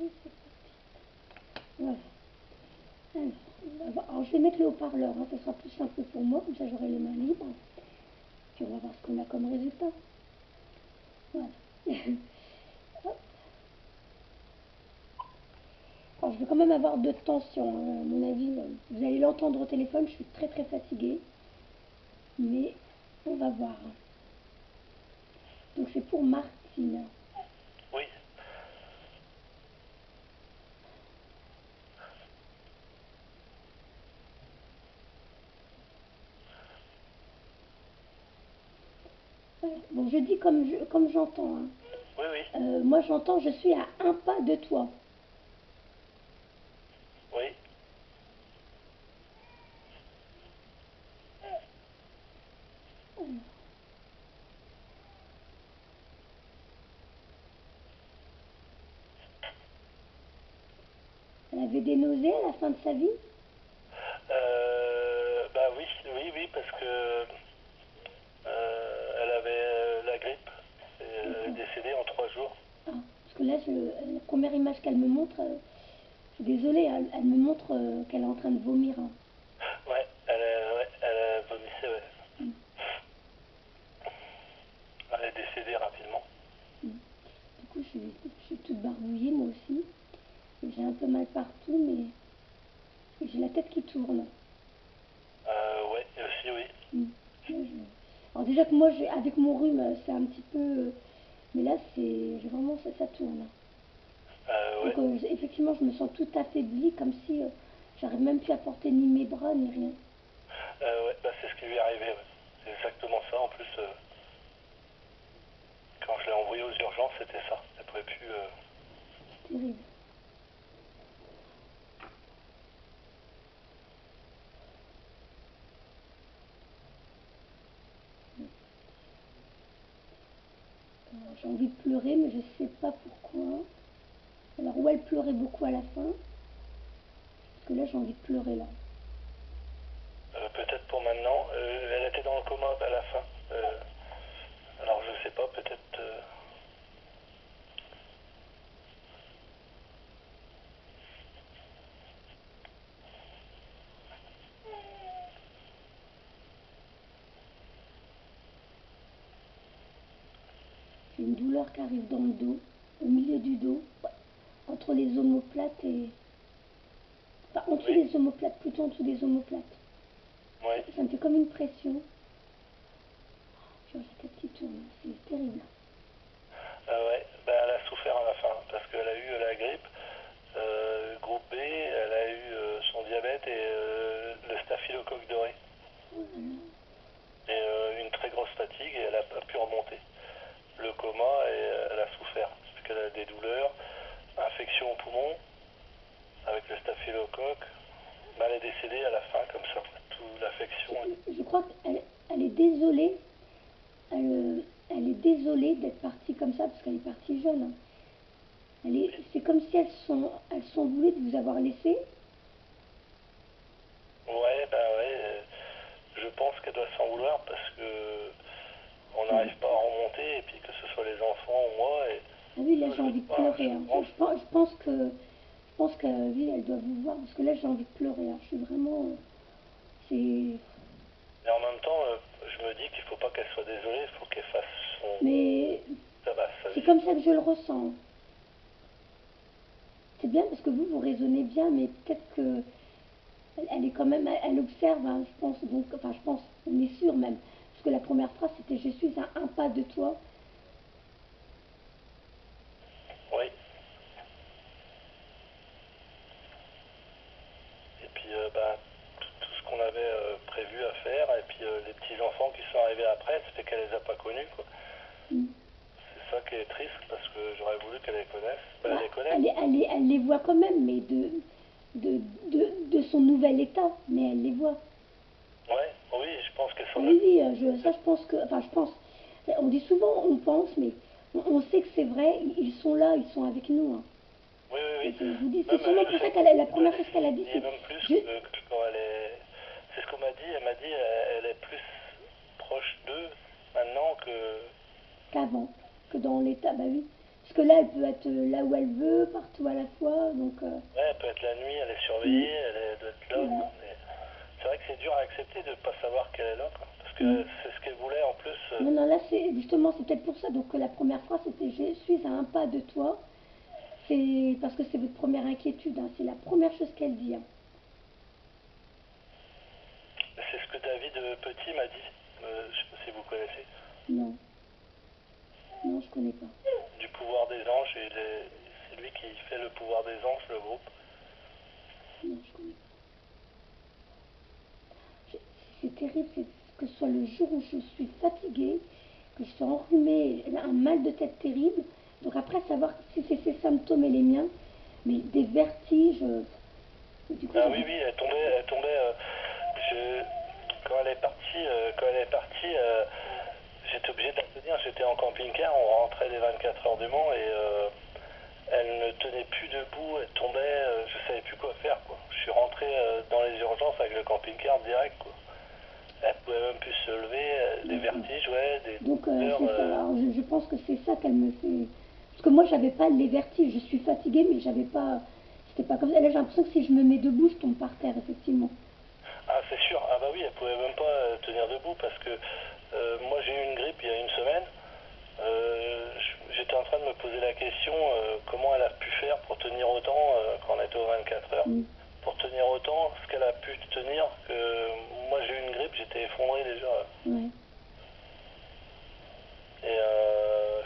Et c'est parti. Voilà. Alors, je vais mettre le haut-parleur, hein, ça sera plus simple pour moi, comme ça j'aurai les mains libres. Puis on va voir ce qu'on a comme résultat. Voilà. Alors, je vais quand même avoir de tension, hein, à mon avis. Vous allez l'entendre au téléphone, je suis très très fatiguée. Mais on va voir. Donc c'est pour Martine. Oui. Bon, je dis comme j'entends. Hein. Oui, oui. Moi j'entends, je suis à un pas de toi. Oui. Elle avait des nausées à la fin de sa vie. Bah oui, oui, oui, parce que elle avait la grippe. Et elle est décédée en 3 jours. Ah, parce que là, la première image qu'elle me montre, je suis désolée, hein, elle me montre qu'elle est en train de vomir. Hein. Ouais, elle a vomissé, ouais. Mm. Elle est décédée rapidement. Mm. Du coup, je suis toute barbouillée, moi aussi. J'ai un peu mal partout, mais j'ai la tête qui tourne. Ouais, aussi, oui. Mm. Là, alors déjà que moi, avec mon rhume, c'est un petit peu... mais là, vraiment, ça tourne. Ouais. Donc effectivement, je me sens tout affaiblie, comme si j'arrive même plus à porter ni mes bras, ni rien. Ouais, bah c'est ce qui lui est arrivé, ouais. C'est exactement ça. En plus, quand je l'ai envoyée aux urgences, c'était ça. Elle pouvait plus. C'est terrible. J'ai envie de pleurer, mais je ne sais pas pourquoi. Alors, où elle pleurait beaucoup à la fin, parce que là, j'ai envie de pleurer, là. Peut-être pour maintenant. Elle était dans le coma à la fin. Alors je sais pas, peut-être. J'ai une douleur qui arrive dans le dos, au milieu du dos, entre les omoplates et... Enfin, en dessous Oui. des omoplates, plutôt en dessous des omoplates. Oui. Ça me fait comme une pression. J'ai la tête qui tourne, c'est terrible. Ouais, bah, elle a souffert à la fin parce qu'elle a eu la grippe, groupe B, elle a eu son diabète et le staphylocoque doré. Oh là là. Et une très grosse fatigue et elle n'a pas pu remonter. Le coma et elle a souffert parce qu'elle a des douleurs, infection au poumon avec le staphylocoque. Bah, elle est décédée à la fin comme ça, toute l'affection. Je crois qu'elle est désolée. Elle est désolée d'être partie comme ça, parce qu'elle est partie jeune. Hein. C'est comme si elles sont voulues de vous avoir laissé. Ouais, bah ouais, je pense qu'elle doit s'en vouloir parce que on n'arrive pas à remonter et puis que ce soit les enfants ou moi. Et Ah oui, là j'ai envie de pleurer. Hein. Je pense que oui, elle doit vous voir, parce que là j'ai envie de pleurer. Hein. Je suis vraiment... c'est... Mais en même temps, je me dis qu'il faut pas qu'elle soit désolée, il faut qu'elle fasse son... Mais Ça va, sa c'est vie. comme ça que je le ressens. C'est bien parce que vous raisonnez bien, mais peut-être que elle est quand même, elle observe, hein, je pense, donc, enfin je pense, on est sûr même, parce que la première phrase c'était je suis à un pas de toi. Oui. Et puis, bah, tout ce qu'on avait prévu à faire, et puis les petits-enfants qui sont arrivés après, c'était qu'elle les a pas connus, quoi. Mm. C'est ça qui est triste, parce que j'aurais voulu qu'elle les connaisse. Bah, Bah, elle les connaît. elle les voit quand même, mais de son nouvel état, mais elle les voit. Ouais, oui, je pense qu'elles Ah sont là. oui, oui, ça je pense que, enfin je pense, on dit souvent, on pense, mais on sait que c'est vrai, ils sont là, ils sont avec nous. Hein. Oui, oui, oui. Je vous dis, c'est Même, sûrement je pour ça sais qu'elle la qu'elle première chose qu'elle a dit, y est c'est même plus je, que quand elle est... C'est ce qu'on m'a dit, elle m'a dit elle est plus proche d'eux maintenant que... qu'avant, que dans l'état, bah oui. Parce que là, elle peut être là où elle veut, partout à la fois, donc... Ouais, elle peut être la nuit, elle est surveillée, elle doit être là. voilà. Mais c'est vrai que c'est dur à accepter de ne pas savoir qu'elle est là, quoi. Parce que Mm. c'est ce qu'elle voulait en plus. Non, non, là, c'est justement, c'est peut-être pour ça. Donc, la première phrase, c'était je suis à un pas de toi. C'est parce que c'est votre première inquiétude. Hein. C'est la première chose qu'elle dit. Hein. C'est ce que David Petit m'a dit. Je sais pas si vous connaissez. Non, non, je connais pas. Du pouvoir des anges, et c'est lui qui fait le pouvoir des anges, le groupe. Non, je connais pas. C'est terrible, que ce soit le jour où je suis fatiguée, que je sois enrhumée, un mal de tête terrible. Donc après, savoir si c'est ses symptômes et les miens, mais des vertiges. Du coup, Ah oui, oui, elle tombait je, quand elle est partie, j'étais obligé de la tenir. J'étais en camping-car, on rentrait les 24 heures du Mans et elle ne tenait plus debout, elle tombait, je savais plus quoi faire, quoi. Je suis rentré dans les urgences avec le camping-car direct, quoi. Elle pouvait même plus se lever, des vertiges, ouais, des donc douleurs. c'est ça. Alors, je pense que c'est ça qu'elle me fait. Parce que moi, j'avais pas les vertiges. Je suis fatiguée, mais j'avais pas. C'était pas comme ça. Là, j'ai l'impression que si je me mets debout, je tombe par terre, effectivement. Ah, c'est sûr, ah bah oui, elle pouvait même pas tenir debout parce que moi j'ai eu une grippe il y a une semaine. J'étais en train de me poser la question comment elle a pu faire pour tenir autant quand on était aux 24 heures. Mm. Pour tenir autant, ce qu'elle a pu tenir, que moi j'ai eu une grippe, j'étais effondré déjà. Ouais. Et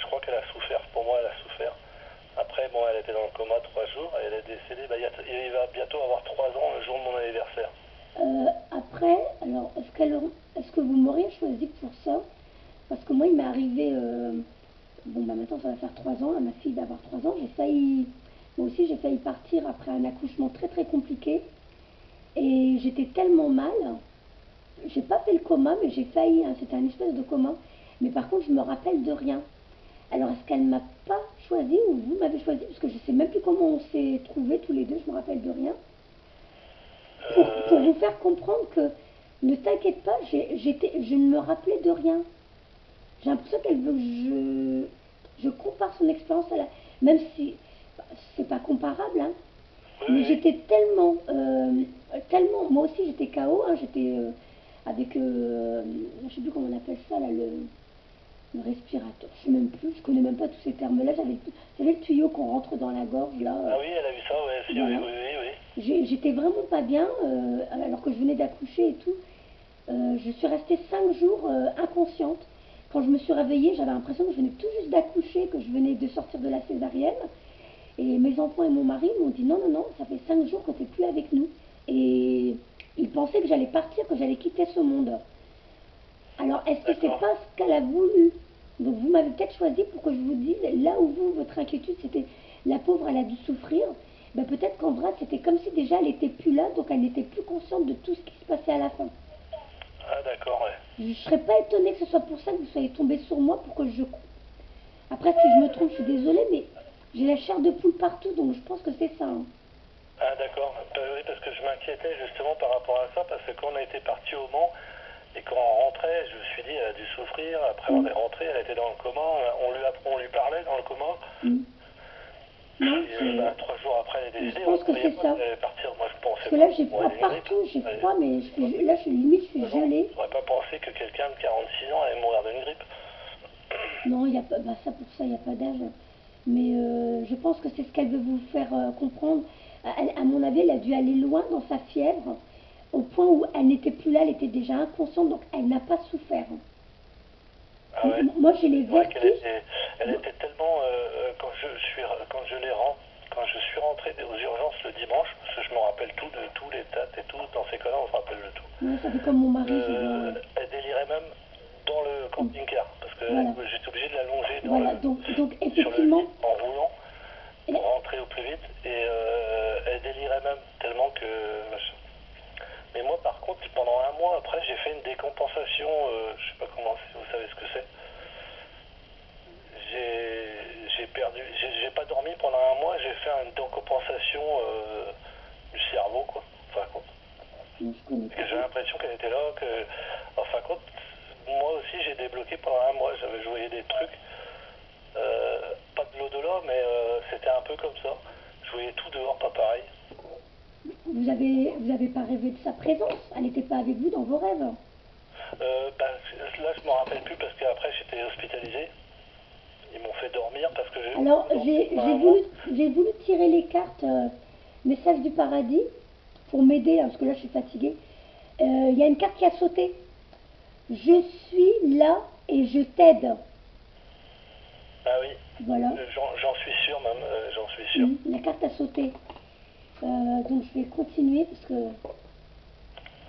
je crois qu'elle a souffert, pour moi elle a souffert. Après, bon, elle était dans le coma 3 jours, et elle est décédée, bah, il va bientôt avoir 3 ans le jour de mon anniversaire. Après, alors, est-ce que vous m'auriez choisi pour ça? Parce que moi, il m'est arrivé. Bon, bah maintenant, ça va faire 3 ans. Là, ma fille va avoir 3 ans. J'ai failli. Moi aussi, j'ai failli partir après un accouchement très très compliqué. Et j'étais tellement mal. J'ai pas fait le coma, mais j'ai failli. Hein, c'était un espèce de coma. Mais par contre, je me rappelle de rien. Alors, est-ce qu'elle m'a pas choisi ou vous m'avez choisi? Parce que je sais même plus comment on s'est trouvés tous les deux. Je me rappelle de rien. Pour Euh, vous faire comprendre que ne t'inquiète pas, je ne me rappelais de rien. J'ai l'impression qu'elle veut que je compare son expérience à la. Même si c'est pas comparable, hein, oui, mais oui, oui. j'étais tellement. Moi aussi j'étais KO, hein, j'étais avec. Je sais plus comment on appelle ça, là, le respirateur. Je sais même plus, je connais même pas tous ces termes-là. J'avais le tuyau qu'on rentre dans la gorge, là. Ah oui, elle a vu ça, ouais, si, oui, Voilà. oui, oui, oui. J'étais vraiment pas bien, alors que je venais d'accoucher et tout. Je suis restée 5 jours inconsciente. Quand je me suis réveillée, j'avais l'impression que je venais tout juste d'accoucher, que je venais de sortir de la césarienne. Et mes enfants et mon mari m'ont dit non, non, non, ça fait 5 jours que tu n'es plus avec nous. Et ils pensaient que j'allais partir, que j'allais quitter ce monde. Alors, est-ce que c'est D'accord. pas ce qu'elle a voulu? Donc, vous m'avez peut-être choisi pour que je vous dise, là où vous, votre inquiétude, c'était la pauvre, elle a dû souffrir. Ben, peut-être qu'en vrai, c'était comme si déjà elle n'était plus là, donc elle n'était plus consciente de tout ce qui se passait à la fin. Ah d'accord, ouais. Je ne serais pas étonnée que ce soit pour ça que vous soyez tombé sur moi, pour que je. Après, si je me trompe, je suis désolée, mais j'ai la chair de poule partout, donc je pense que c'est ça. Hein. Ah d'accord. Oui, parce que je m'inquiétais justement par rapport à ça, parce que quand on a été parti au Mans, et quand on rentrait, je me suis dit, elle a dû souffrir. Après, on Mm, est rentré, elle était dans le coma. On lui parlait dans le coma. mm. Non, Et bah, 3 jours après, elle est je décédée. On ne pense que croyait c'est pas ça. qu'elle allait partir. Moi, je Parce pensais que pas. là, j'ai Bon, froid elle est une grippe. partout, j'ai Elle- froid, mais là, limite, je suis non, gelée. j'aurais pas pensé que quelqu'un de 46 ans allait mourir d'une grippe. Non, il y a pas, bah, ça pour ça, il n'y a pas d'âge. Mais je pense que c'est ce qu'elle veut vous faire comprendre. À mon avis, elle a dû aller loin dans sa fièvre, au point où elle n'était plus là, elle était déjà inconsciente, donc elle n'a pas souffert. Ah ouais. Moi, j'ai les C'est vrai qu'elle vertiges. était, elle était tellement quand je suis rentré aux urgences le dimanche, parce que je me rappelle tout de tous les dates et tout, dans ces cas-là, on se rappelle de tout. Ouais, ça fait comme mon mari, je vois. Ouais. Elle délirait même dans le camping-car, parce que Voilà. j'étais obligé de la longer Voilà. Donc sur le effectivement, lit en roulant elle- pour rentrer au plus vite, et elle délirait même tellement que. Mais moi, par contre, pendant un mois après, j'ai fait une décompensation, je sais pas comment, si vous savez ce que c'est. J'ai pas dormi pendant un mois, j'ai fait une décompensation du cerveau, quoi. Enfin, quoi. non, je connais pas. J'ai l'impression qu'elle était là, enfin, moi aussi, j'ai débloqué pendant un mois, j'avais joué des trucs. pas de l'au-delà, mais c'était un peu comme ça. Je voyais tout dehors, pas pareil. Vous avez pas rêvé de sa présence? Elle n'était pas avec vous dans vos rêves? Bah, là, je m'en rappelle plus parce qu'après, j'étais hospitalisé. Ils m'ont fait dormir parce que j'ai Alors, j'ai voulu tirer les cartes Message du paradis pour m'aider, hein, parce que là, je suis fatiguée. Il y a une carte qui a sauté. Je suis là et je t'aide. Ah oui, Voilà. j'en suis sûr même, j'en suis sûr. La carte a sauté. Donc, je vais continuer parce que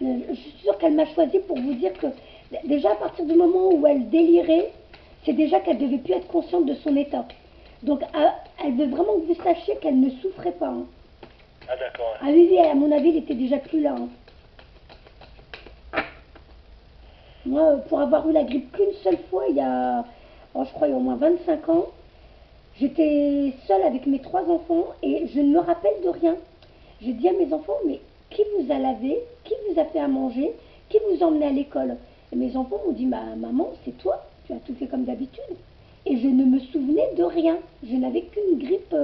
je suis sûre qu'elle m'a choisi pour vous dire que déjà à partir du moment où elle délirait, c'est déjà qu'elle devait plus être consciente de son état. Donc elle veut vraiment que vous sachiez qu'elle ne souffrait pas. Hein. Ah d'accord. Ah oui, oui, à mon avis, il était déjà plus là. Hein. Moi, pour avoir eu la grippe qu'une seule fois, il y a, oh, je crois, il y a au moins 25 ans, j'étais seule avec mes 3 enfants et je ne me rappelle de rien. Je dis à mes enfants, mais qui vous a lavé? Qui vous a fait à manger? Qui vous a emmené à l'école? Et mes enfants m'ont dit, maman, c'est toi, tu as tout fait comme d'habitude. Et je ne me souvenais de rien. Je n'avais qu'une grippe,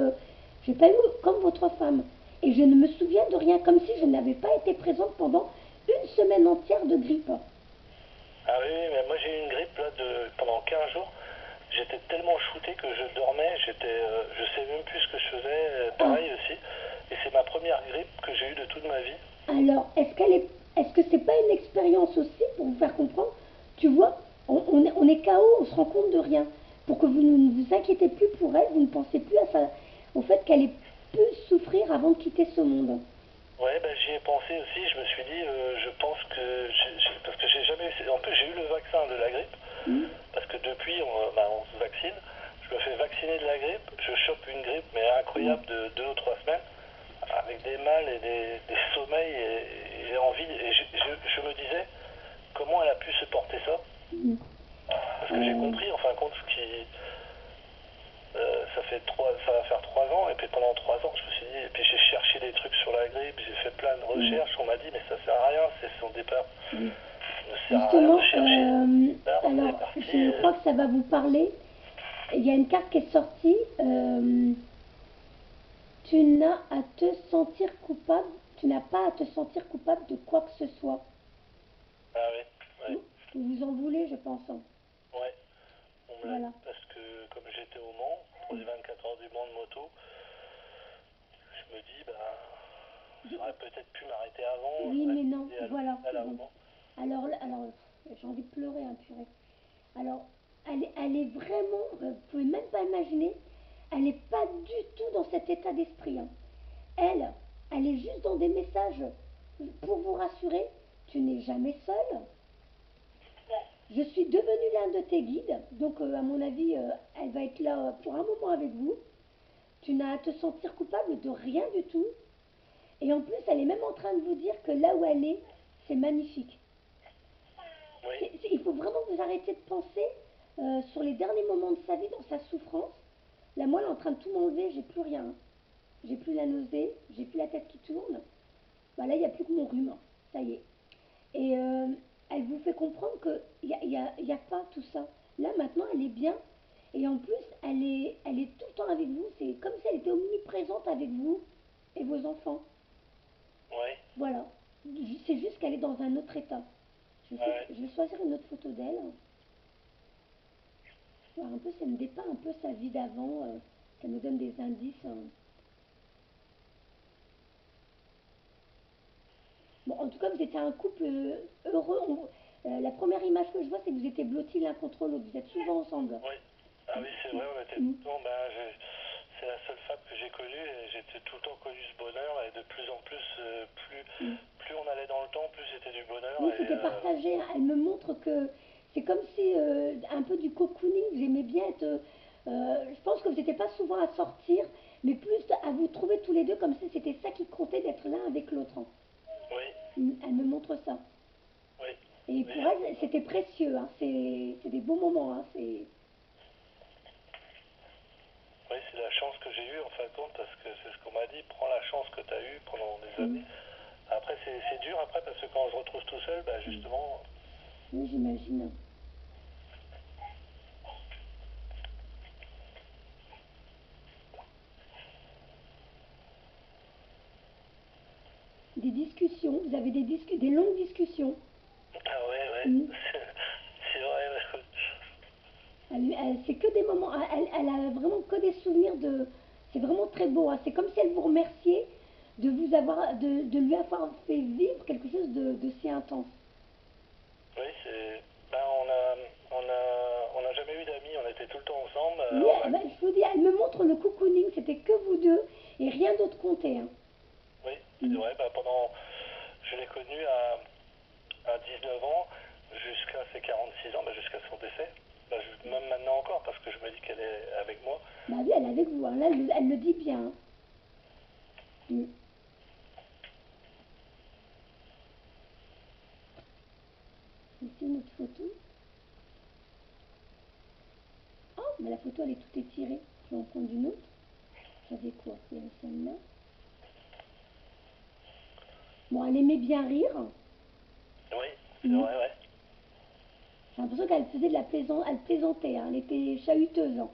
je n'ai pas eu comme votre femme. Et je ne me souviens de rien, comme si je n'avais pas été présente pendant une semaine entière de grippe. Ah oui, mais moi j'ai eu une grippe là pendant 15 jours. J'étais tellement shooté que je dormais, je sais même plus ce que je faisais, pareil aussi. Et c'est ma première grippe que j'ai eue de toute ma vie. Alors, est-ce que c'est pas une expérience aussi pour vous faire comprendre? Tu vois, on est KO, on se rend compte de rien. Pour que vous ne vous inquiétez plus pour elle, vous ne pensez plus au fait qu'elle ait pu souffrir avant de quitter ce monde. Ouais, ben, j'y ai pensé aussi, je me suis dit, je pense que, parce que j'ai jamais eu, en plus j'ai eu le vaccin de la grippe, parce que depuis on se vaccine, je me fais vacciner de la grippe, je chope une grippe mais incroyable de 2 ou 3 semaines, avec des mal et des sommeils et envie, et je me disais, comment elle a pu supporter ça? Parce que j'ai compris, en fin de compte, ça va faire 3 ans, et puis pendant 3 ans, je me suis dit, et puis j'ai cherché des trucs sur la grippe, j'ai fait plein de recherches, on m'a dit, mais ça sert à rien, c'est son départ. Ne sert à rien Justement, de chercher. alors, je crois que ça va vous parler. Il y a une carte qui est sortie. Tu n'as à te sentir coupable, tu n'as pas à te sentir coupable de quoi que ce soit. Ah oui, ouais. Vous vous en voulez, je pense. Hein. Ouais. On me l'a Voilà. dit parce que comme j'étais au Mans, pour les 24 heures du Mans de moto, je me dis, j'aurais peut-être pu m'arrêter avant. Oui, mais non, voilà. Bon. Alors, j'ai envie de pleurer, hein, purée. Alors, elle est vraiment, vous pouvez même pas imaginer, elle n'est pas du tout dans cet état d'esprit. Hein. Elle est juste dans des messages pour vous rassurer, tu n'es jamais seule. Je suis devenue l'un de tes guides, donc à mon avis, elle va être là pour un moment avec vous. Tu n'as à te sentir coupable de rien du tout. Et en plus, elle est même en train de vous dire que là où elle est, c'est magnifique. Oui. Il faut vraiment que vous arrêtiez de penser sur les derniers moments de sa vie, dans sa souffrance. Là, moi, elle est en train de tout m'enlever, j'ai plus rien. J'ai plus la nausée, j'ai plus la tête qui tourne. Bah, là, il n'y a plus que mon rhume. Ça y est. Et elle vous fait comprendre qu'il n'y a pas tout ça. Là, maintenant, elle est bien. Et en plus, elle est tout le temps avec vous. C'est comme si elle était omniprésente avec vous et vos enfants. Oui. Voilà. C'est juste qu'elle est dans un autre état. Je vais choisir une autre photo d'elle. Voir un peu, ça me dépeint un peu sa vie d'avant. Ça me donne des indices. Hein. Bon, en tout cas, vous étiez un couple heureux. La première image que je vois, c'est que vous étiez blottis l'un contre l'autre. Vous êtes souvent ensemble. Oui. Ah oui, c'est vrai, on était tout le temps, c'est la seule femme que j'ai connue et j'étais tout le temps connu ce bonheur et de plus en plus, plus on allait dans le temps, plus c'était du bonheur. Oui, c'était partagé. Elle me montre que c'est comme si un peu du cocooning, vous aimez bien être. Je pense que vous n'étiez pas souvent à sortir, mais plus à vous trouver tous les deux comme si c'était ça qui comptait d'être l'un avec l'autre. Hein. Oui. Elle me montre ça. Oui. Et pour elle, c'était précieux. Hein. C'est des beaux moments. Hein. Oui, c'est la chance que j'ai eue en fin de compte, parce que c'est ce qu'on m'a dit, prends la chance que tu as eue pendant des années. Après, c'est dur après, parce que quand on se retrouve tout seul, justement... Oui, j'imagine. des discussions, vous avez des longues discussions. Ah ouais, ouais. Mm. C'est vrai, ouais. C'est que des moments, elle a vraiment que des souvenirs de... C'est vraiment très beau, hein. C'est comme si elle vous remerciait de vous avoir, de lui avoir fait vivre quelque chose de si intense. Oui, c'est. Ben, on a jamais eu d'amis, on était tout le temps ensemble. Oui, ben, je vous dis, elle me montre le cocooning, c'était que vous deux et rien d'autre comptait, hein. Oui, c'est Mm. vrai, ben, je l'ai connue à 19 ans, jusqu'à ses 46 ans, ben, jusqu'à son décès. Ben, même maintenant encore, parce que je me dis qu'elle est avec moi. Bah oui, elle est avec vous, hein. Là, elle le dit bien, hein. Mm. Ici, une autre photo. Oh, mais la photo, elle est toute étirée. Je vais en prendre une autre. J'avais quoi? Il y avait celle-là. Bon, elle aimait bien rire. Oui, c'est Mm. vrai, ouais. J'ai l'impression qu'elle faisait de la plaisance, elle plaisantait, hein. Elle était chahuteuse, hein.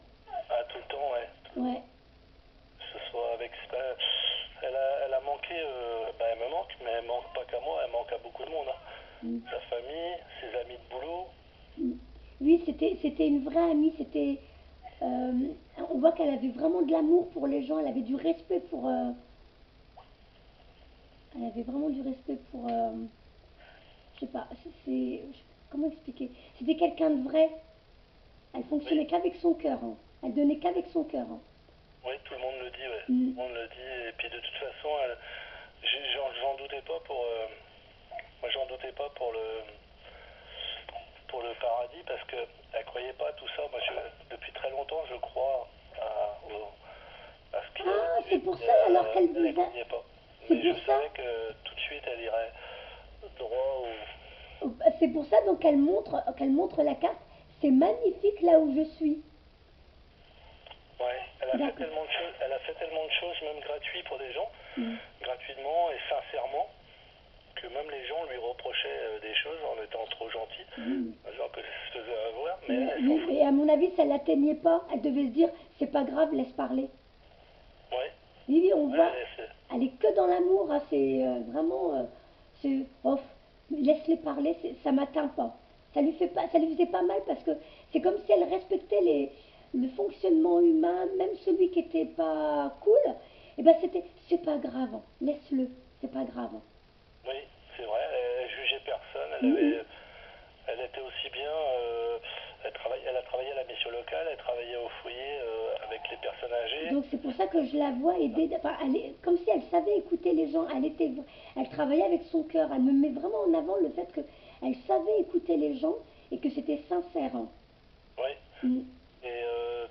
Ah, tout le temps, ouais. Ouais. Que ce soit avec. Elle a manqué, ben, elle me manque, mais elle manque pas qu'à moi, elle manque à beaucoup de monde, hein. Mm. Sa famille, ses amis de boulot. Mm. Oui, c'était une vraie amie. On voit qu'elle avait vraiment de l'amour pour les gens. Elle avait du respect pour. Elle avait vraiment du respect pour. Je sais pas. Comment expliquer? C'était quelqu'un de vrai. Elle Oui, fonctionnait qu'avec son cœur, hein. Elle donnait qu'avec son cœur, hein. oui, tout le monde le dit, ouais. Mm. Tout le monde le dit, et puis de toute façon, j'en doutais pas pour. Moi, j'en doutais pas pour le paradis, parce que elle croyait pas à tout ça. Moi, depuis très longtemps, je crois à ce qu'il y a Ah, c'est au-dessus. pour ça alors qu'elle Elle ne vous a. croyait pas. C'est Mais je pour ça. savais que tout de suite, elle irait droit au. C'est pour ça donc qu'elle montre la carte. C'est magnifique là où je suis. Ouais, elle a fait D'accord. tellement de choses, elle a fait tellement de choses, même gratuites pour des gens, Mm. gratuitement et sincèrement, que même les gens lui reprochaient des choses en étant trop gentils, Oui. genre que se faisait avoir, mais Mais, elle s'en mais, fout. mais à mon avis, ça ne l'atteignait pas. Elle devait se dire, c'est pas grave, laisse parler. Ouais, Oui, oui, on ouais, voit, elle est que dans l'amour, hein. C'est vraiment, oh, laisse-les parler, ça m'atteint pas. Ça lui faisait pas mal parce que c'est comme si elle respectait le fonctionnement humain, même celui qui était pas cool. Et ben c'est pas grave, hein. Laisse-le, c'est pas grave. oui, c'est vrai, elle jugeait personne, Mhm. elle était aussi bien, elle a travaillé à la mission locale, elle travaillait au foyer avec les personnes âgées. Donc c'est pour ça que je la vois aider, enfin, comme si elle savait écouter les gens, elle travaillait avec son cœur, elle me met vraiment en avant le fait qu'elle savait écouter les gens et que c'était sincère, hein. Oui, Mm. et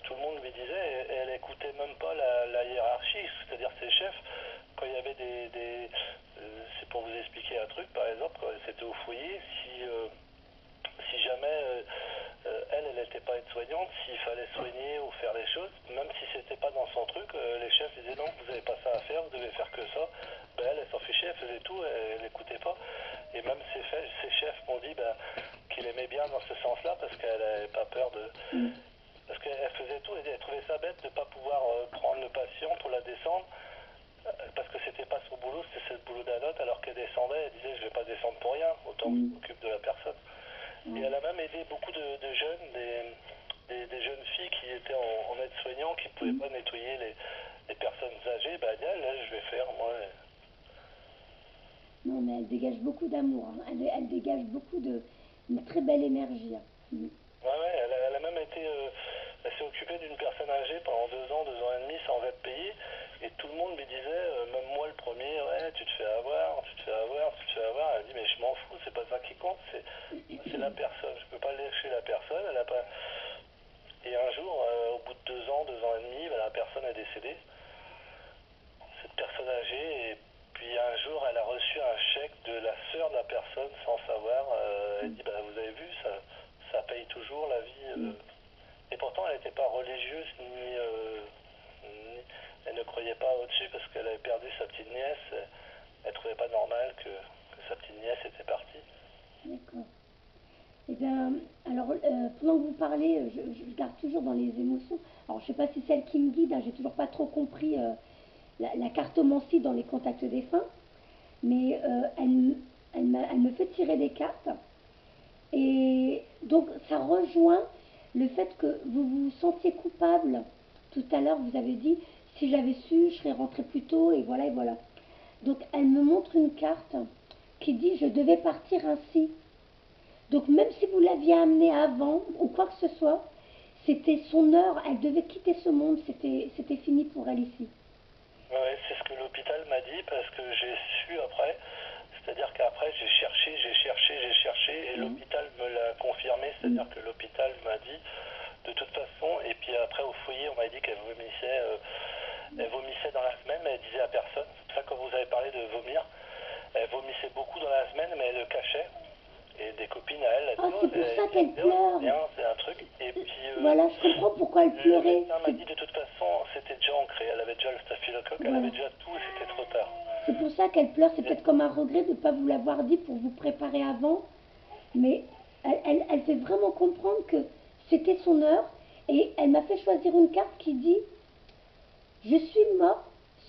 tout le monde lui disait, et elle écoutait même pas la hiérarchie, c'est-à-dire ses chefs, quand il y avait c'est pour vous expliquer un truc, par exemple, quand c'était au foyer, si jamais elle n'était pas aide-soignante, s'il fallait soigner ou faire les choses, même si c'était pas dans son truc, les chefs disaient non, vous n'avez pas ça à faire, vous devez faire que ça. Ben, elle s'en fichait, elle faisait tout, elle n'écoutait pas. Et même ses chefs m'ont dit qu'il aimait bien dans ce sens-là, parce qu'elle n'avait pas peur de. Mm. Parce qu'elle faisait tout, et elle trouvait ça bête de ne pas pouvoir prendre le patient pour la descendre, parce que c'était pas son boulot, c'était le boulot d'un autre, alors qu'elle descendait, elle disait je vais pas descendre pour rien, autant que je Mm. m'occupe de la personne. Et Ouais. elle a même aidé beaucoup de jeunes, des jeunes filles qui étaient en aide-soignant, qui ne pouvaient Mm. pas nettoyer les personnes âgées. Ben, elle dit, ah, là, je vais faire, moi. Non, mais elle dégage beaucoup d'amour, hein. Elle dégage une très belle énergie, hein. Mm. Ouais, ouais, elle a même été. Elle s'est occupée d'une personne âgée pendant 2 ans et demi sans être payée. Et tout le monde lui disait, même moi le premier, ouais, tu te fais avoir, tu te fais avoir, tu te fais avoir. Elle dit, mais je m'en fous, c'est pas ça qui compte, c'est la personne. Je peux pas lâcher la personne, elle a pas. Et un jour, au bout de 2 ans et demi, ben, la personne est décédée, cette personne âgée, et puis un jour, elle a reçu un chèque de la sœur de la personne sans savoir. Elle dit, ben, vous avez vu, ça paye toujours la vie. Mm. Et pourtant, elle n'était pas religieuse, elle ne croyait pas au-dessus, parce qu'elle avait perdu sa petite nièce. Elle trouvait pas normal que sa petite nièce était partie. D'accord. Eh bien, alors, pendant que vous parlez, je garde toujours dans les émotions. Alors, je ne sais pas si c'est celle qui me guide, hein, j'ai toujours pas trop compris la cartomancie dans les contacts défunts. mais elle me fait tirer des cartes. Et donc ça rejoint le fait que vous vous sentiez coupable. Tout à l'heure, vous avez dit, si j'avais su, je serais rentrée plus tôt, et voilà, et voilà. Donc elle me montre une carte qui dit, je devais partir ainsi. Donc même si vous l'aviez amenée avant, ou quoi que ce soit, c'était son heure, elle devait quitter ce monde, c'était fini pour elle ici. Ouais, c'est ce que l'hôpital m'a dit parce que j'ai su après. C'est-à-dire qu'après, j'ai cherché, et l'hôpital me l'a confirmé. C'est-à-dire que l'hôpital m'a dit, de toute façon, et puis après au foyer, on m'a dit qu'elle vomissait dans la semaine, mais elle disait à personne. C'est pour ça que quand vous avez parlé de vomir, elle vomissait beaucoup dans la semaine, mais elle le cachait. Et des copines à elle, Ah, c'est pour ça qu'elle pleure. c'est un truc. Et puis, voilà, je comprends pourquoi elle le pleurait. médecin m'a dit de toute façon, c'était déjà ancré. Elle avait déjà le staphylocoque, elle Voilà. avait déjà tout, et c'était trop tard. C'est pour ça qu'elle pleure, c'est peut-être comme un regret de ne pas vous l'avoir dit pour vous préparer avant, mais elle fait vraiment comprendre que c'était son heure, et elle m'a fait choisir une carte qui dit je suis mort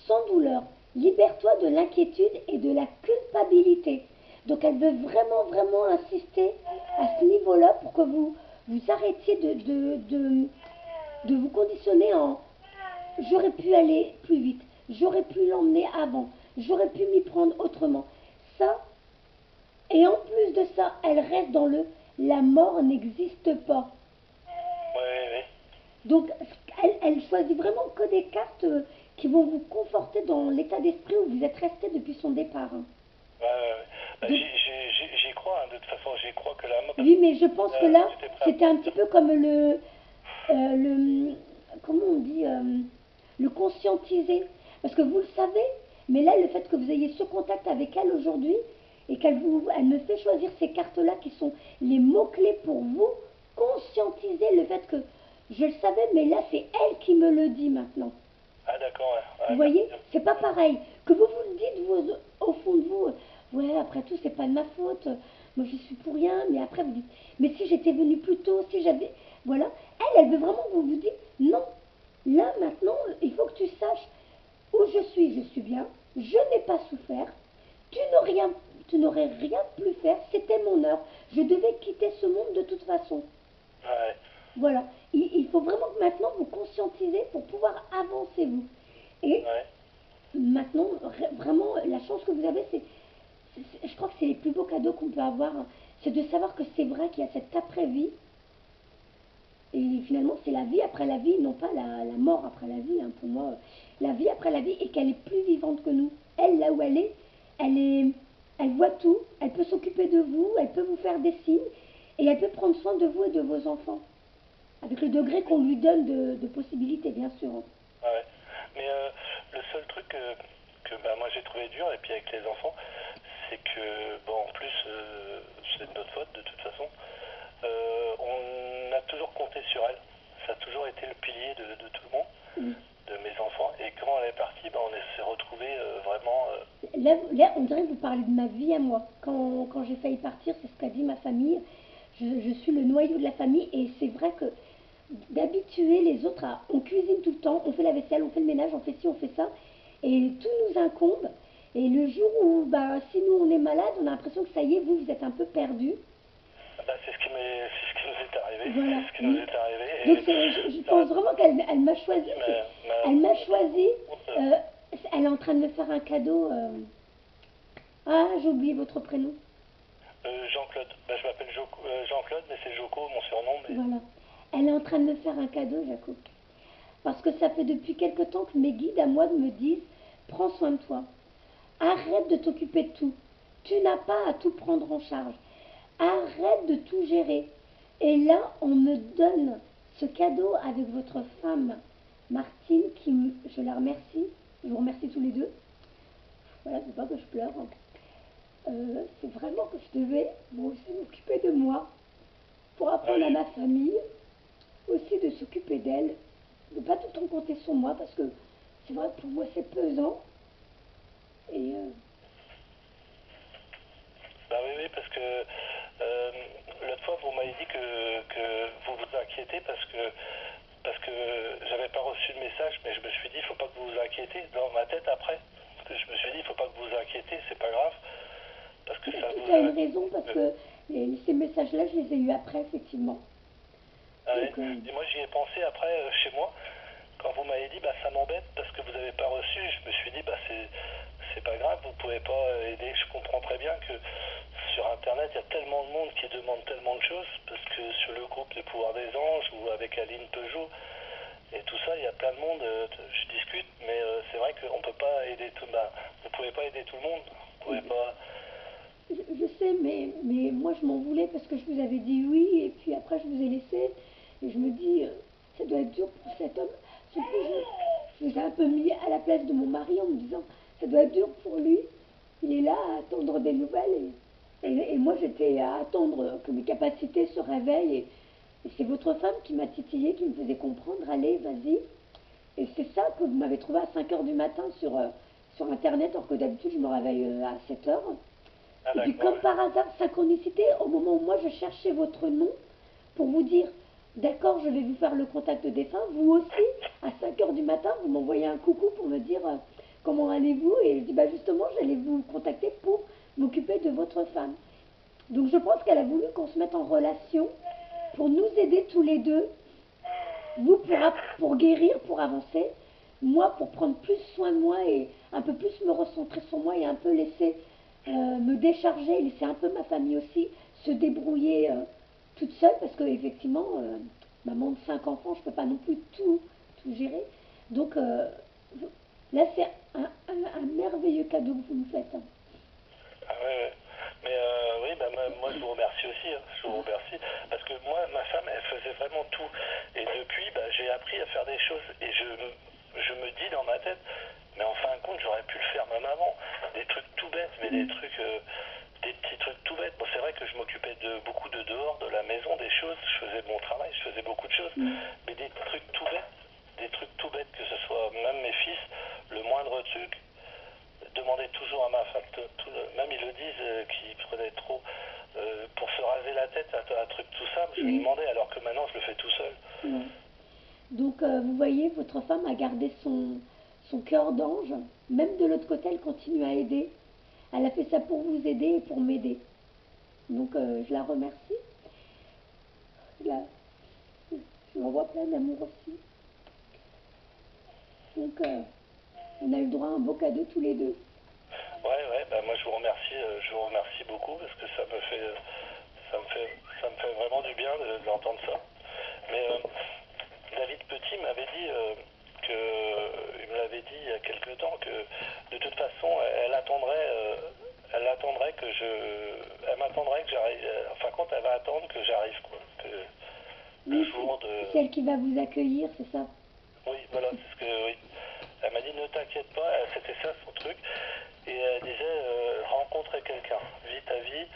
sans douleur, libère-toi de l'inquiétude et de la culpabilité. Donc elle veut vraiment, vraiment insister à ce niveau-là pour que vous arrêtiez de vous conditionner en j'aurais pu aller plus vite, j'aurais pu l'emmener avant, j'aurais pu m'y prendre autrement. Ça, et en plus de ça, elle reste dans le la mort n'existe pas. Oui. Donc elle choisit vraiment que des cartes qui vont vous conforter dans l'état d'esprit où vous êtes resté depuis son départ. Ouais. Bah, j'y crois, hein, de toute façon, j'y crois que la mort. Oui, mais je pense que là, c'était un petit peu comme le comment on dit, le conscientiser. Parce que vous le savez, mais là, le fait que vous ayez ce contact avec elle aujourd'hui et elle me fait choisir ces cartes-là qui sont les mots-clés pour vous, conscientiser le fait que je le savais, mais là, c'est elle qui me le dit maintenant. Ah, d'accord, ouais. Vous voyez, c'est pas pareil. Que vous vous le dites, vous, au fond de vous, ouais, après tout, c'est pas de ma faute, moi je suis pour rien, mais après vous dites, mais si j'étais venue plus tôt, si j'avais. Voilà. Elle veut vraiment que vous vous dites, non, là maintenant, il faut que tu saches où je suis bien, je n'ai pas souffert, tu n'aurais rien pu faire, c'était mon heure, je devais quitter ce monde de toute façon. Ouais. Voilà. Il faut vraiment que maintenant vous conscientisez pour pouvoir avancer vous. Et maintenant, vraiment, la chance que vous avez, je crois que c'est les plus beaux cadeaux qu'on peut avoir, hein. C'est de savoir que c'est vrai qu'il y a cette après-vie. Et finalement, c'est la vie après la vie, non pas la mort après la vie, hein, pour moi. La vie après la vie, et qu'elle est plus vivante que nous. Elle, là où elle voit tout, elle peut s'occuper de vous, elle peut vous faire des signes, et elle peut prendre soin de vous et de vos enfants. Avec le degré qu'on lui donne de possibilités, bien sûr. Ouais. Mais le seul truc que moi j'ai trouvé dur, et puis avec les enfants, c'est que, bon, en plus, c'est de notre faute de toute façon, on a toujours compté sur elle. Ça a toujours été le pilier de tout le monde, de mes enfants. Et quand elle est partie, on s'est retrouvés vraiment. Là, on dirait que vous parlez de ma vie à moi. Quand j'ai failli partir, c'est ce qu'a dit ma famille. Je suis le noyau de la famille, et c'est vrai que d'habituer les autres à. On cuisine tout le temps, on fait la vaisselle, on fait le ménage, on fait ci, on fait ça, et tout nous incombe. Et le jour où, si nous on est malade, on a l'impression que ça y est, vous êtes un peu perdu. C'est ce qui nous est arrivé. Voilà. C'est ce qui nous est arrivé. Donc je pense vraiment qu'elle m'a choisi. Elle m'a choisi. Elle est en train de me faire un cadeau. Ah, j'ai oublié votre prénom. Jean-Claude. Je m'appelle Jean-Claude, mais c'est Joko, mon surnom. Mais... Voilà. Elle est en train de me faire un cadeau, Jaco. Parce que ça fait depuis quelque temps que mes guides à moi me disent, prends soin de toi. Arrête de t'occuper de tout. Tu n'as pas à tout prendre en charge. Arrête de tout gérer. Et là, on me donne ce cadeau avec votre femme, Martine, je la remercie. Je vous remercie tous les deux. Voilà, c'est pas que je pleure. C'est vraiment que je devais, moi aussi, m'occuper de moi. Pour apprendre à ma famille aussi de s'occuper d'elle. De ne pas tout le temps compter sur moi, parce que c'est vrai que pour moi, c'est pesant. Et... oui, parce que l'autre fois, vous m'avez dit que vous vous inquiétez parce que j'avais pas reçu le message, mais je me suis dit, il faut pas que vous vous inquiétez. Dans ma tête, après, je me suis dit, il faut pas que vous vous inquiétez, c'est pas grave. tu as une raison parce que ces messages-là, je les ai eus après, effectivement. Ouais. Et moi, j'y ai pensé après chez moi. Quand vous m'avez dit, bah, ça m'embête parce que vous n'avez pas reçu, je me suis dit, bah, c'est pas grave, vous pouvez pas aider. Je comprends très bien que sur Internet, il y a tellement de monde qui demande tellement de choses, parce que sur le groupe des pouvoirs des anges ou avec Aline Peugeot et tout ça, il y a plein de monde. Je discute, mais c'est vrai qu'on peut pas aider tout. Bah, vous pouvez pas aider tout le monde. Vous pouvez pas. Je sais, mais moi je m'en voulais parce que je vous avais dit oui et puis après je vous ai laissé et je me dis ça doit être dur pour cet homme. Surtout je vous ai un peu mis à la place de mon mari en me disant ça doit être dur pour lui. Il est là à attendre des nouvelles et moi j'étais à attendre que mes capacités se réveillent et c'est votre femme qui m'a titillé, qui me faisait comprendre, allez vas-y. Et c'est ça que vous m'avez trouvé à 5 heures du matin sur internet alors que d'habitude je me réveille à 7 heures. Ah, Et puis comme par hasard, synchronicité, au moment où moi je cherchais votre nom pour vous dire, d'accord, je vais vous faire le contact de défunt, vous aussi, à 5 heures du matin, vous m'envoyez un coucou pour me dire comment allez-vous. Et je dis, bah justement, j'allais vous contacter pour m'occuper de votre femme. Donc je pense qu'elle a voulu qu'on se mette en relation pour nous aider tous les deux, vous pour guérir, pour avancer, moi pour prendre plus soin de moi et un peu plus me recentrer sur moi et un peu laisser me décharger, laisser un peu ma famille aussi se débrouiller toute seule parce que effectivement, maman de 5 enfants, je ne peux pas non plus tout gérer. Donc là, c'est un merveilleux cadeau que vous me faites. Hein. Ah ouais, ouais. Mais oui, bah, moi je vous remercie aussi, hein. Je vous remercie. Parce que moi, ma femme, elle faisait vraiment tout. Et depuis, bah, j'ai appris à faire des choses. Et je me dis dans ma tête, mais en fin de compte, j'aurais pu le faire même avant. Des trucs tout bêtes, mais des trucs, des petits trucs tout bêtes. Bon, c'est vrai que je m'occupais de beaucoup de dehors, de la maison, des choses. Je faisais mon travail, je faisais beaucoup de choses. Mais des trucs tout bêtes. Des trucs tout bêtes, que ce soit même mes fils, le moindre truc. Demandais toujours à ma femme, même ils le disent, qu'ils prenaient trop pour se raser la tête, un truc tout simple, je lui demandais, alors que maintenant je le fais tout seul. Ouais. Donc vous voyez, votre femme a gardé son cœur d'ange, même de l'autre côté, elle continue à aider. Elle a fait ça pour vous aider et pour m'aider. Donc je la remercie. Je lui envoie plein d'amour aussi. Donc on a eu le droit à un beau cadeau tous les deux. Ouais, bah moi je vous remercie beaucoup parce que ça me fait vraiment du bien d'entendre ça. Mais David Petit m'avait dit il me l'avait dit il y a quelque temps que de toute façon elle attendrait que elle m'attendrait que j'arrive. Enfin quand elle va attendre que j'arrive quoi. Que le jour de. C'est elle qui va vous accueillir, c'est ça? Oui, voilà, c'est ce que oui. Elle m'a dit ne t'inquiète pas, c'était ça son truc. Et elle disait rencontrer quelqu'un, vis ta vie,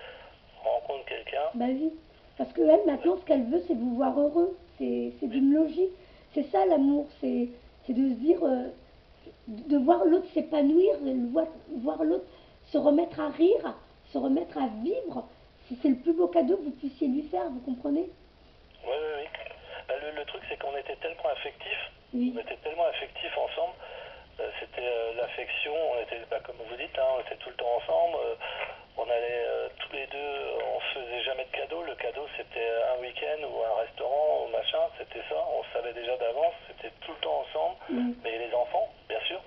rencontre quelqu'un. Bah oui, parce que elle maintenant ce qu'elle veut c'est vous voir heureux, c'est d'une logique. C'est ça l'amour, c'est de se dire, de voir l'autre s'épanouir, voir l'autre se remettre à rire, se remettre à vivre. C'est le plus beau cadeau que vous puissiez lui faire, vous comprenez? Oui, oui, oui. Bah, le truc, c'est qu'on était tellement affectifs, Oui. on était tellement affectifs ensemble. C'était l'affection, on était, bah, comme vous dites, hein, on était tout le temps ensemble. On allait tous les deux, on se faisait jamais de cadeaux. Le cadeau, c'était un week-end ou un restaurant ou machin, c'était ça. On savait déjà d'avance, c'était tout le temps ensemble. Mais les enfants, bien sûr,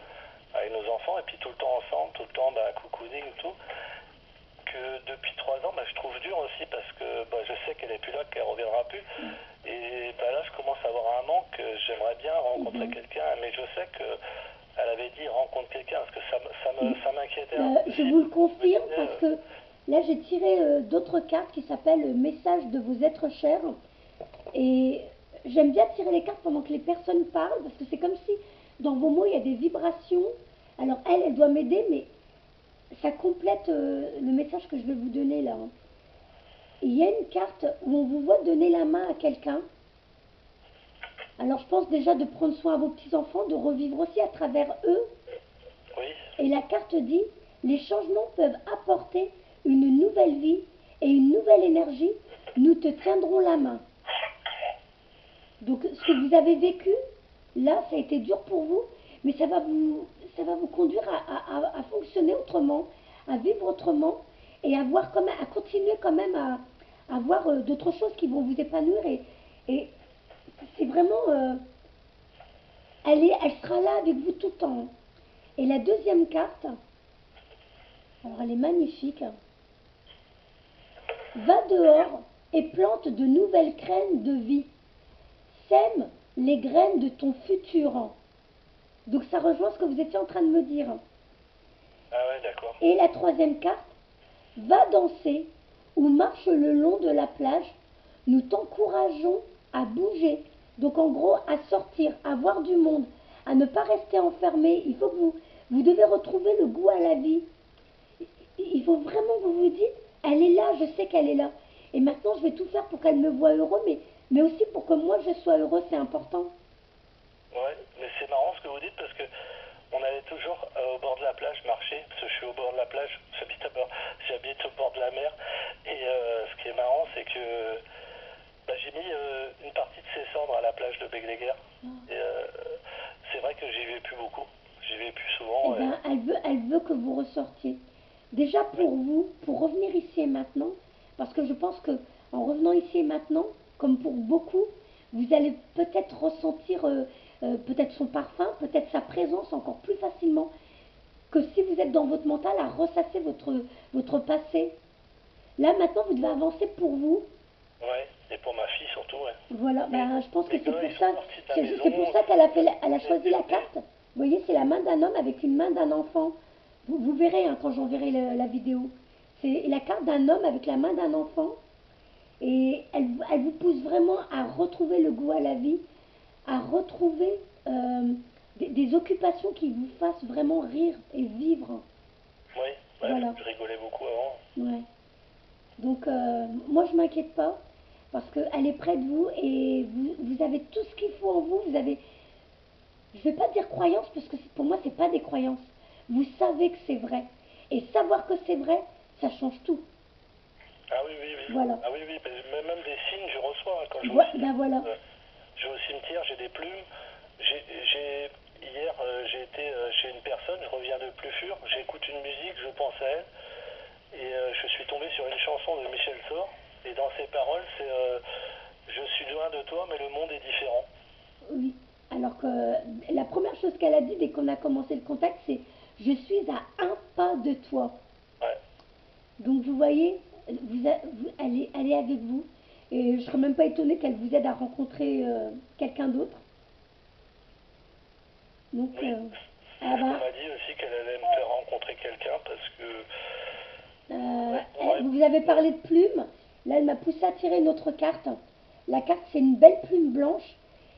avec nos enfants, et puis tout le temps ensemble, tout le temps, bah, cocooning et tout. Que depuis 3 ans, bah, je trouve dur aussi parce que bah, je sais qu'elle est plus là, qu'elle reviendra plus. Et bah, là, je commence à avoir un manque. J'aimerais bien rencontrer quelqu'un, mais je sais que elle avait dit rencontre quelqu'un parce que ça m'inquiétait. Je vous le confirme parce que là j'ai tiré d'autres cartes qui s'appellent Message de vos êtres chers. Et j'aime bien tirer les cartes pendant que les personnes parlent parce que c'est comme si dans vos mots il y a des vibrations. Alors elle doit m'aider, mais ça complète le message que je vais vous donner là. Et il y a une carte où on vous voit donner la main à quelqu'un. Alors je pense déjà de prendre soin à vos petits-enfants, de revivre aussi à travers eux. Oui. Et la carte dit, les changements peuvent apporter une nouvelle vie et une nouvelle énergie. Nous te tiendrons la main. Donc ce que vous avez vécu, là, ça a été dur pour vous, mais ça va vous conduire à fonctionner autrement, à vivre autrement. et à continuer quand même à voir d'autres choses qui vont vous épanouir. Et c'est vraiment, elle sera là avec vous tout le temps. Et la deuxième carte, alors elle est magnifique. Va dehors et plante de nouvelles graines de vie. Sème les graines de ton futur. Donc ça rejoint ce que vous étiez en train de me dire. Ah ouais, d'accord. Et la troisième carte, va danser ou marche le long de la plage. Nous t'encourageons à bouger. Donc en gros, à sortir, à voir du monde, à ne pas rester enfermé. Il faut que vous devez retrouver le goût à la vie. Il faut vraiment que vous vous dites, elle est là, je sais qu'elle est là. Et maintenant, je vais tout faire pour qu'elle me voie heureux, mais aussi pour que moi, je sois heureux, c'est important. Ouais, mais c'est marrant ce que vous dites parce que on allait toujours au bord de la plage marcher, parce que je suis au bord de la plage, j'habite au bord de la mer. Et ce qui est marrant, c'est que bah, j'ai mis une partie de ces cendres à la plage de Begleguer. Et c'est vrai que j'y vais plus beaucoup, j'y vais plus Eh souvent. bien, elle veut que vous ressortiez. Déjà pour vous, pour revenir ici et maintenant, parce que je pense que en revenant ici et maintenant, comme pour beaucoup, vous allez peut-être ressentir peut-être son parfum, peut-être sa présence encore plus facilement que si vous êtes dans votre mental à ressasser votre passé. Là maintenant, vous devez avancer pour vous. Ouais, et pour ma fille surtout, ouais. Voilà, Mais ben, je pense que les gars, ils sont partis de la c'est maison, pour ça qu'elle elle a j'ai choisi la décidé. carte. Vous voyez, c'est la main d'un homme avec une main d'un enfant. Vous verrez hein, quand j'enverrai la vidéo. C'est la carte d'un homme avec la main d'un enfant. Et elle vous pousse vraiment à retrouver le goût à la vie, à retrouver des occupations qui vous fassent vraiment rire et vivre. Oui, ouais, Voilà. je rigolais beaucoup avant. Ouais. Donc, moi, je m'inquiète pas parce qu'elle est près de vous et vous avez tout ce qu'il faut en vous. Vous avez, je ne vais pas dire croyances parce que pour moi, c'est pas des croyances. Vous savez que c'est vrai. Et savoir que c'est vrai, ça change tout. Ah oui, oui, oui. Voilà. Ah oui, oui, même des signes, je reçois hein, quand je vais au cimetière. Ben voilà. Je vais au cimetière, j'ai des plumes. Hier, j'ai été chez une personne, je reviens de Plufur, j'écoute une musique, je pense à elle, et je suis tombé sur une chanson de Michel Sor, et dans ses paroles, c'est je suis loin de toi, mais le monde est différent. Oui. Alors que la première chose qu'elle a dit dès qu'on a commencé le contact, c'est je suis à un pas de toi. Ouais. Donc vous voyez, elle est avec vous. Et je ne serais même pas étonnée qu'elle vous aide à rencontrer quelqu'un d'autre. Donc, Oui, c'est ah ce qu'on bah, m'a dit aussi, qu'elle allait me faire rencontrer quelqu'un, parce que... Ouais, vous avez parlé de plumes. Là, elle m'a poussé à tirer une autre carte. La carte, c'est une belle plume blanche.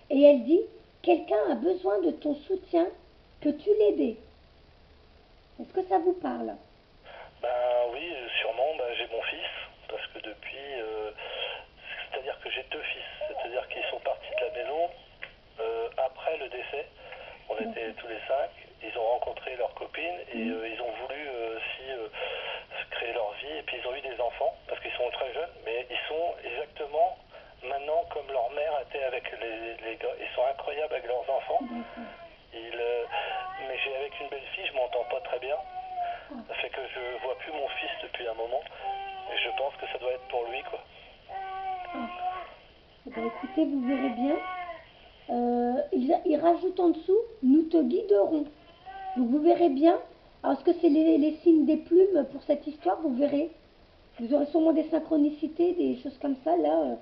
Et elle dit, quelqu'un a besoin de ton soutien, peux-tu l'aider? Est-ce que ça vous parle? ben oui, sûrement, ben, j'ai mon fils, parce que depuis... c'est-à-dire que j'ai deux fils, c'est-à-dire qu'ils sont partis de la maison après le décès. On était tous les cinq, ils ont rencontré leur copine et ils ont voulu aussi créer leur vie et puis ils ont eu des enfants parce qu'ils sont très jeunes, mais ils sont exactement maintenant comme leur mère était avec les gars. Ils sont incroyables avec leurs enfants. Mais j'ai avec une belle fille, je m'entends pas très bien. Ça fait que je vois plus mon fils depuis un moment et je pense que ça doit être pour lui quoi. Eh bien, écoutez, vous verrez bien. Il rajoute en dessous, nous te guiderons. Donc vous verrez bien. Alors, est-ce que c'est les signes des plumes pour cette histoire? Vous verrez. Vous aurez sûrement des synchronicités, des choses comme ça. Là,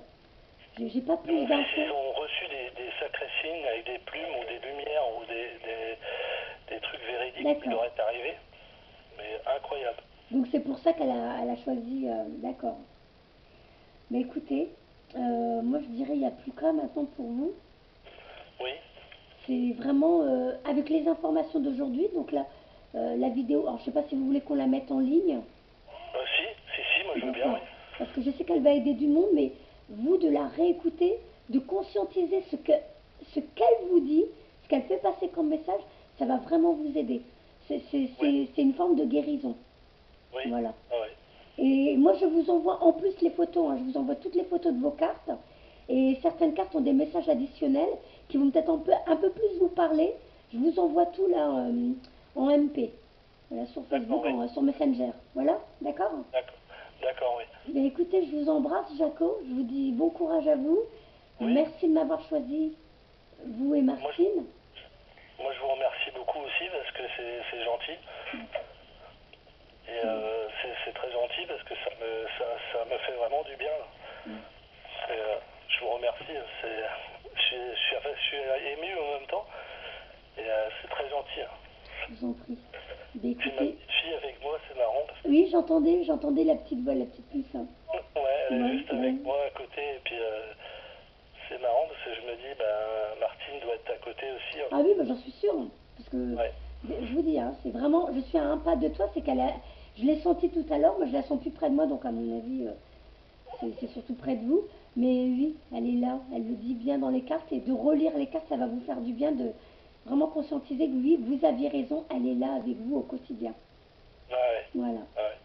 j'ai pas plus Mon fils, d'infos. ils ont reçu des sacrés signes avec des plumes ou des lumières ou des trucs véridiques qui leur est arrivé. Mais incroyable. Donc c'est pour ça elle a choisi. D'accord. Mais écoutez, moi je dirais il n'y a plus qu'à maintenant pour vous. Oui. C'est vraiment avec les informations d'aujourd'hui. Donc là, la vidéo. Alors je sais pas si vous voulez qu'on la mette en ligne. Si, moi je veux bien, oui. Parce que je sais qu'elle va aider du monde, mais vous de la réécouter, de conscientiser ce qu'elle vous dit, ce qu'elle fait passer comme message, ça va vraiment vous aider. C'est une forme de guérison. Oui. Voilà. Ah, oui. Et moi, je vous envoie en plus les photos. Hein, je vous envoie toutes les photos de vos cartes. Et certaines cartes ont des messages additionnels qui vont peut-être un peu plus vous parler. Je vous envoie tout là en MP. Voilà, sur Facebook, Oui. sur Messenger. Voilà, d'accord? D'accord. D'accord, oui. Mais écoutez, je vous embrasse, Jaco. Je vous dis bon courage à vous. Oui. Merci de m'avoir choisi, vous et Martine. Moi, je vous remercie beaucoup aussi parce que c'est gentil. Et c'est très gentil parce que ça me fait vraiment du bien. Je vous remercie. Je suis ému en même temps. Et c'est très gentil. Je vous en prie. Ben, J'ai ma écoutez, petite fille avec moi, c'est marrant. Parce que, oui, j'entendais la petite voix, la petite puce. Hein. ouais, elle est Ouais, juste avec moi à côté. Et puis, c'est marrant parce que je me dis, Martine doit être à côté aussi. Ah oui, ben, j'en suis sûre. Hein. Parce que, Ouais. je vous dis, hein, c'est vraiment, je suis à un pas de toi, c'est je l'ai senti tout à l'heure, moi je la sens plus près de moi, donc à mon avis, c'est surtout près de vous. Mais oui, elle est là, elle le dit bien dans les cartes, et de relire les cartes, ça va vous faire du bien de vraiment conscientiser que oui, vous aviez raison, elle est là avec vous au quotidien. Ouais. Voilà. Ouais.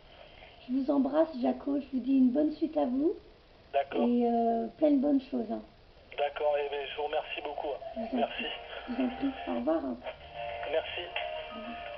Je vous embrasse, Jaco, je vous dis une bonne suite à vous, D'accord. et plein de bonnes choses. Hein. D'accord. Et je vous remercie beaucoup. Je vous en Merci. prie, je vous en prie. Au revoir. Hein. Merci. Au revoir.